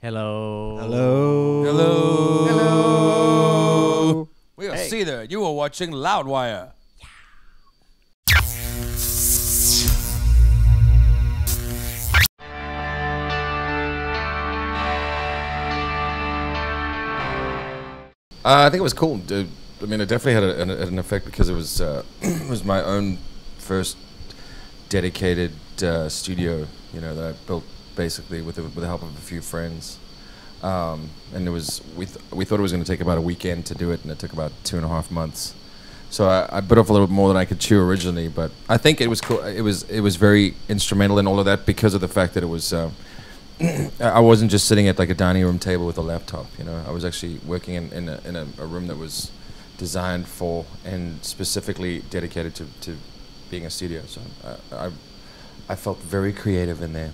Hello. Hello. Hello. Hello. We are Seether. You are watching Loudwire. I think it was cool. I mean, it definitely had an effect because it was it was my own first dedicated studio, you know, that I built basically with the help of a few friends. And it was we thought it was going to take about a weekend to do it, and it took about 2.5 months. So I bit off a little bit more than I could chew originally, but I think it was cool. It was very instrumental in all of that because of the fact that it was. I wasn't just sitting at like a dining room table with a laptop, you know. I was actually working in a room that was designed for and specifically dedicated to being a studio. So I felt very creative in there.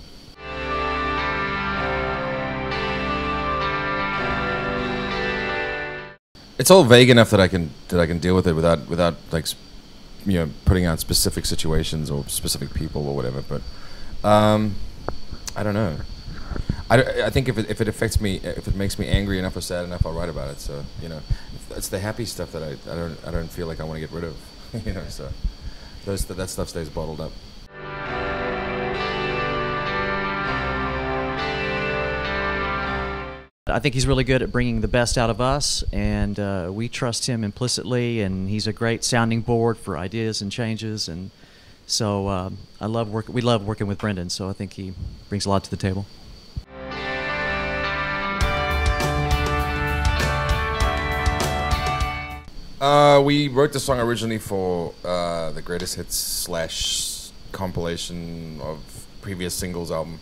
It's all vague enough that I can deal with it without like you know, putting out specific situations or specific people or whatever. But I don't know. I think if it affects me, if it makes me angry enough or sad enough, I'll write about it. So, you know, it's the happy stuff that I don't feel like I want to get rid of. You know, so that stuff stays bottled up. I think he's really good at bringing the best out of us, and we trust him implicitly, and he's a great sounding board for ideas and changes, and so we love working with Brendan, so I think he brings a lot to the table. We wrote the song originally for the Greatest Hits / compilation of previous singles album,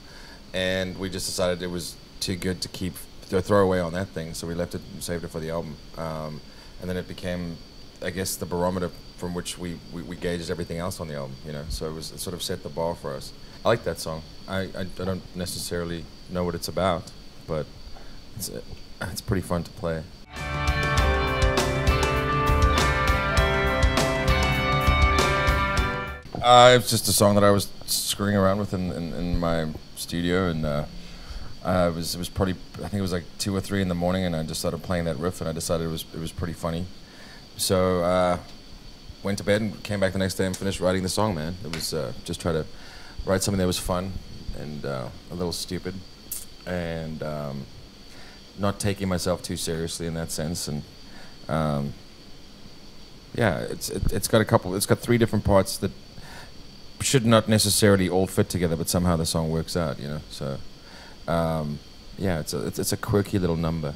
and we just decided it was too good to throw away on that thing, so we left it and saved it for the album. And then it became, I guess, the barometer from which we gauged everything else on the album, you know, so it sort of set the bar for us. I like that song. I don't necessarily know what it's about, but it's pretty fun to play. It's just a song that I was screwing around with in my studio, and it was pretty. I think it was like 2 or 3 in the morning, and I just started playing that riff, and I decided it was pretty funny. So went to bed and came back the next day and finished writing the song. Man, it was just try to write something that was fun and a little stupid, and not taking myself too seriously in that sense. And yeah, it's got 3 different parts that should not necessarily all fit together, but somehow the song works out, you know. So yeah, it's a quirky little number.